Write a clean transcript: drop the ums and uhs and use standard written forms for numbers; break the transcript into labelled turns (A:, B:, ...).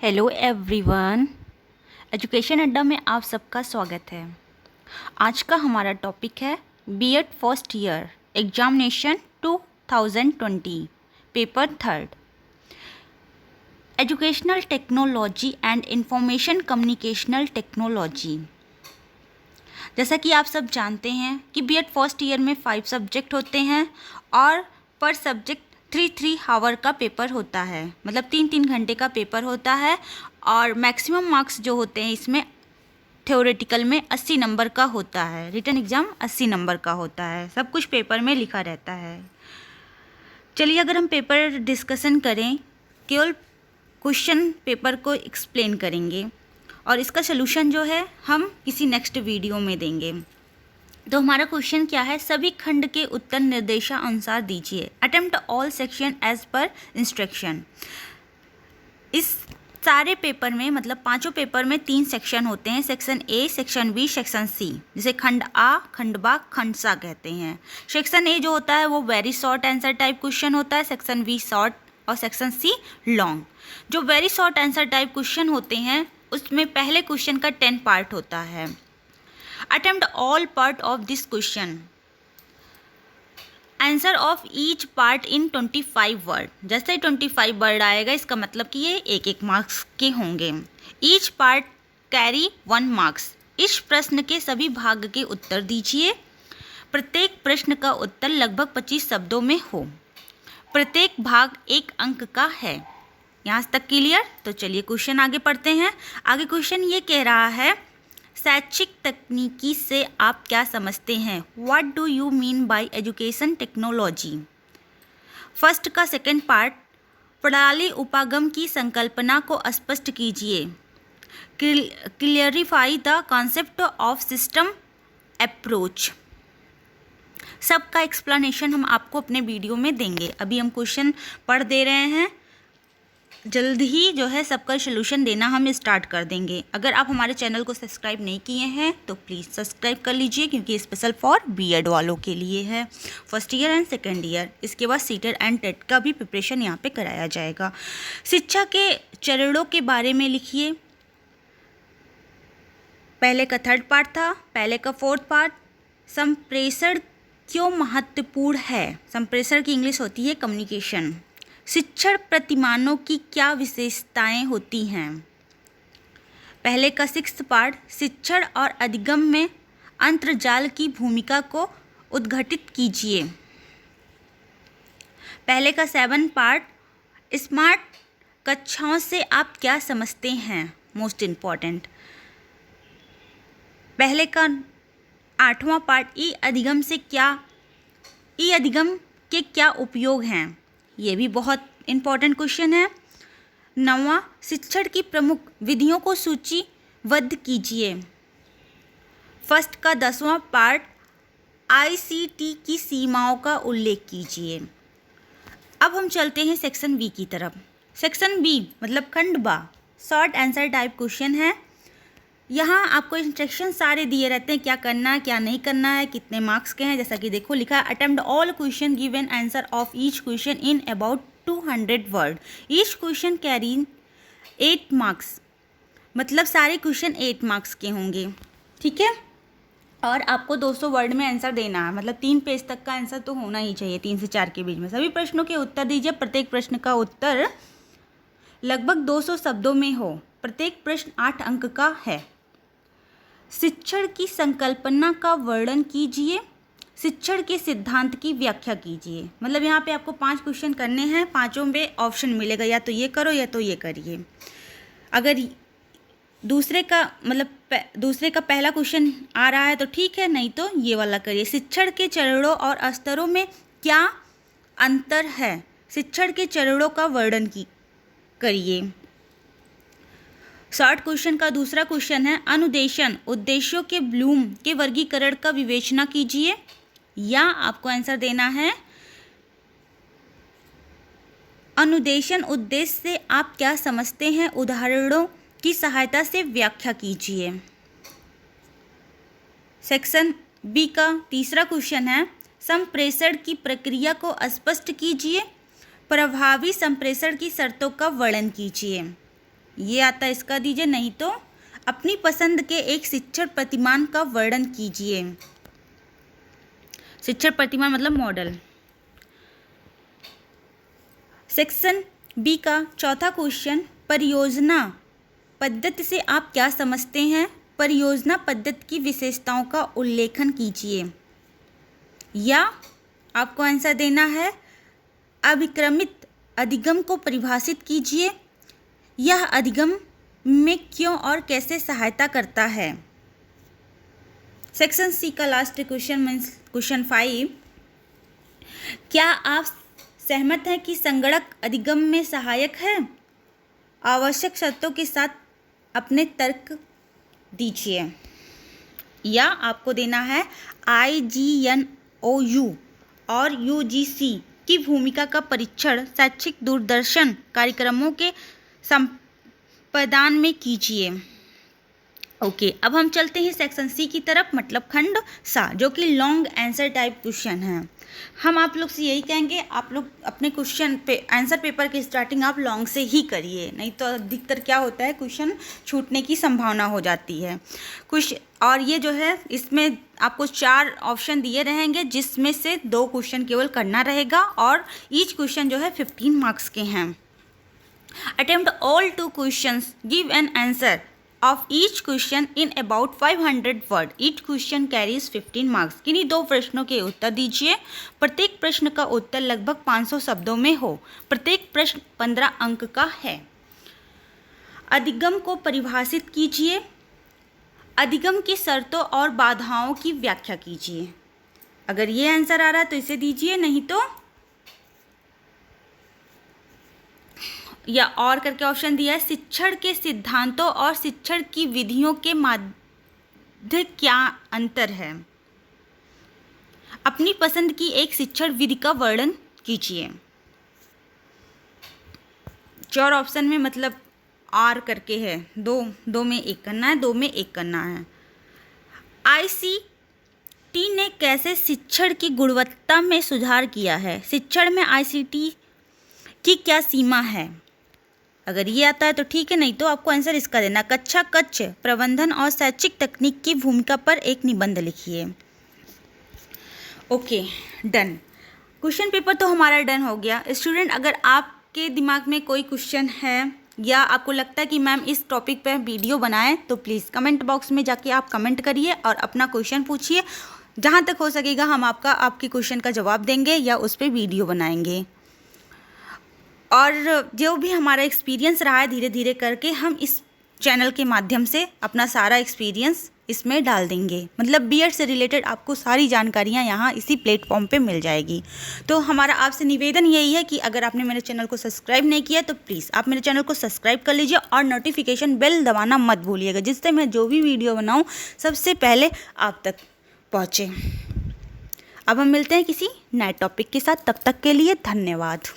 A: Hello everyone. Education अड्डा में आप सबका स्वागत है। आज का हमारा टॉपिक है BEd first year examination 2020 paper third, educational technology and information communicational technology. जैसा कि आप सब जानते हैं कि बीएड फर्स्ट ईयर में 5 सब्जेक्ट होते हैं और पर सब्जेक्ट 3 आवर का पेपर होता है, मतलब 3 घंटे का पेपर होता है। और मैक्सिमम मार्क्स जो होते हैं इसमें थ्योरेटिकल में 80 नंबर का होता है, रिटन एग्ज़ाम 80 नंबर का होता है, सब कुछ पेपर में लिखा रहता है। चलिए अगर हम पेपर डिस्कशन करें, केवल क्वेश्चन पेपर को एक्सप्लेन करेंगे और इसका सलूशन जो है हम किसी नेक्स्ट वीडियो में देंगे। तो हमारा क्वेश्चन क्या है, सभी खंड के उत्तर निर्देशानुसार दीजिए। Attempt all section as per instruction. इस सारे पेपर में, मतलब पांचों पेपर में 3 सेक्शन होते हैं, section A, section B, section C, जिसे खंड आ, खंड बा, खंड सा कहते हैं। सेक्शन ए जो होता है वो very short answer type question होता है, सेक्शन बी शॉर्ट और सेक्शन सी लॉन्ग। जो very short answer type question होते हैं उसमें पहले क्वेश्चन का 10 पार्ट होता है। Attempt all part of this question. Answer of each part in 25 word. जैसे 25 वर्ड आएगा इसका मतलब कि ये एक मार्क्स के होंगे। Each part carry 1 marks. इस प्रश्न के सभी भाग के उत्तर दीजिए। प्रत्येक प्रश्न का उत्तर लगभग 25 शब्दों में हो। प्रत्येक भाग 1 अंक का है। यहाँ तक क्लियर? तो चलिए क्वेश्चन आगे पढ़ते हैं। आगे क्वेश्चन ये कह रहा है, शैक्षिक तकनीकी से आप क्या समझते हैं? What do you mean by education technology? First का सेकंड पार्ट, प्रणाली उपागम की संकल्पना को स्पष्ट कीजिए। Clarify the concept of system approach. सबका एक्सप्लेनेशन हम आपको अपने वीडियो में देंगे। अभी हम क्वेश्चन पढ़ दे रहे हैं, जल्द ही जो है सबका सलूशन देना हम स्टार्ट कर देंगे। अगर आप हमारे चैनल को सब्सक्राइब नहीं किए हैं तो प्लीज़ सब्सक्राइब कर लीजिए, क्योंकि स्पेशल फॉर बीएड वालों के लिए है, first year and second year. इसके बाद सीटेट एंड टेट का भी प्रिपरेशन यहाँ पे कराया जाएगा। शिक्षा के चरणों के बारे में लिखिए। पहले का 3rd पार्ट था, पहले का 4th पार्ट, संप्रेषण क्यों महत्वपूर्ण है? संप्रेषण की इंग्लिश होती है कम्युनिकेशन। शिक्षण प्रतिमानों की क्या विशेषताएं होती हैं? पहले का 6th पार्ट, शिक्षण और अधिगम में अंतर्जाल की भूमिका को उद्घाटित कीजिए। पहले का 7th पार्ट, स्मार्ट कक्षाओं से आप क्या समझते हैं? Most important. पहले का 8वां पार्ट, ई अधिगम के क्या उपयोग हैं? ये भी बहुत इम्पॉर्टेंट क्वेश्चन है। 9वां, शिक्षण की प्रमुख विधियों को सूचीबद्ध कीजिए। फर्स्ट का 10वां पार्ट, आईसीटी की सीमाओं का उल्लेख कीजिए। अब हम चलते हैं सेक्शन बी की तरफ। सेक्शन बी मतलब खंड बा, शॉर्ट आंसर टाइप क्वेश्चन है। यहाँ आपको इंस्ट्रक्शन सारे दिए रहते हैं, क्या करना है क्या नहीं करना है, कितने मार्क्स के हैं। जैसा कि देखो लिखा है, attempt all question given answer of each question in about 200 word. Each question carry 8 marks, मतलब सारे क्वेश्चन 8 मार्क्स के होंगे, ठीक है। और आपको 200 वर्ड में आंसर देना है, मतलब 3 पेज तक का आंसर तो होना ही चाहिए, 3 से 4 के बीच में। सभी प्रश्नों के उत्तर दीजिए। प्रत्येक प्रश्न का उत्तर लगभग 200 शब्दों में हो। प्रत्येक प्रश्न 8 अंक का है। शिक्षण की संकल्पना का वर्णन कीजिए। शिक्षण के सिद्धांत की व्याख्या कीजिए। मतलब यहाँ पे आपको 5 क्वेश्चन करने हैं, पांचों में ऑप्शन मिलेगा, या तो ये करो या तो ये करिए। अगर दूसरे का पहला क्वेश्चन आ रहा है तो ठीक है, नहीं तो ये वाला करिए। शिक्षण के चरणों और स्तरों में क्या अंतर है? शिक्षण के चरणों का वर्णन करिए। शॉर्ट क्वेश्चन का दूसरा क्वेश्चन है, अनुदेशन उद्देश्यों के ब्लूम के वर्गीकरण का विवेचना कीजिए। या आपको आंसर देना है, अनुदेशन उद्देश्य से आप क्या समझते हैं? उदाहरणों की सहायता से व्याख्या कीजिए। सेक्शन बी का तीसरा क्वेश्चन है, संप्रेषण की प्रक्रिया को स्पष्ट कीजिए। प्रभावी संप्रेषण की शर्तों का वर्णन कीजिए। ये आता है इसका दीजिए, नहीं तो अपनी पसंद के एक शिक्षण प्रतिमान का वर्णन कीजिए। शिक्षण प्रतिमान मतलब मॉडल। सेक्शन बी का चौथा क्वेश्चन, परियोजना पद्धति से आप क्या समझते हैं? परियोजना पद्धति की विशेषताओं का उल्लेखन कीजिए। या आपको आंसर देना है, अभिक्रमित अधिगम को परिभाषित कीजिए। यह अधिगम में क्यों और कैसे सहायता करता है? सेक्शन सी का लास्ट क्वेश्चन मीन्स क्वेश्चन 5, क्या आप सहमत हैं कि संगणक अधिगम में सहायक है? आवश्यक शर्तों के साथ अपने तर्क दीजिए। या आपको देना है, IGNOU और UGC की भूमिका का परीक्षण शैक्षिक दूरदर्शन कार्यक्रमों के संपादन में कीजिए। ओके, अब हम चलते हैं सेक्शन सी की तरफ, मतलब खंड सा, जो कि लॉन्ग आंसर टाइप क्वेश्चन है। हम आप लोग से यही कहेंगे, आप लोग अपने क्वेश्चन पे आंसर पेपर की स्टार्टिंग आप लॉन्ग से ही करिए, नहीं तो अधिकतर क्या होता है, क्वेश्चन छूटने की संभावना हो जाती है कुछ। और ये जो है, इसमें आपको 4 ऑप्शन दिए रहेंगे, जिसमें से 2 क्वेश्चन केवल करना रहेगा और ईच क्वेश्चन जो है 15 मार्क्स के हैं। Attempt all 2 questions, give an answer of each question in about 500 word. Each question carries 15 marks. किन्हीं 2 प्रश्नों के उत्तर दीजिए। प्रत्येक प्रश्न का उत्तर लगभग 500 शब्दों में हो। प्रत्येक प्रश्न 15 अंक का है। अधिगम को परिभाषित कीजिए। अधिगम की शर्तों और बाधाओं की व्याख्या कीजिए। अगर ये आंसर आ रहा है तो इसे दीजिए, नहीं तो या और करके ऑप्शन दिया है, शिक्षण के सिद्धांतों और शिक्षण की विधियों के मध्य क्या अंतर है? अपनी पसंद की एक शिक्षण विधि का वर्णन कीजिए। 4 ऑप्शन में मतलब आर करके है, 2 में 1 करना है, 2 में 1 करना है। ICT ने कैसे शिक्षण की गुणवत्ता में सुधार किया है? शिक्षण में ICT की क्या सीमा है? अगर ये आता है तो ठीक है, नहीं तो आपको आंसर इसका देना, कक्षा कक्ष प्रबंधन और शैक्षिक तकनीक की भूमिका पर एक निबंध लिखिए। Okay, done. क्वेश्चन पेपर तो हमारा डन हो गया। स्टूडेंट, अगर आपके दिमाग में कोई क्वेश्चन है या आपको लगता है कि मैम इस टॉपिक पर वीडियो बनाएं, तो प्लीज़ कमेंट बॉक्स में जाके आप कमेंट करिए और अपना क्वेश्चन पूछिए। जहाँ तक हो सकेगा हम आपके क्वेश्चन का जवाब देंगे या उस पर वीडियो बनाएंगे। और जो भी हमारा एक्सपीरियंस रहा है, धीरे धीरे करके हम इस चैनल के माध्यम से अपना सारा एक्सपीरियंस इसमें डाल देंगे। मतलब बीएड से रिलेटेड आपको सारी जानकारियाँ यहाँ इसी प्लेटफॉर्म पे मिल जाएगी। तो हमारा आपसे निवेदन यही है कि अगर आपने मेरे चैनल को सब्सक्राइब नहीं किया तो प्लीज़ आप मेरे चैनल को सब्सक्राइब कर लीजिए और नोटिफिकेशन बेल दबाना मत भूलिएगा, जिससे मैं जो भी वीडियो बनाऊँ सबसे पहले आप तक पहुँचे। अब हम मिलते हैं किसी नए टॉपिक के साथ, तब तक के लिए धन्यवाद।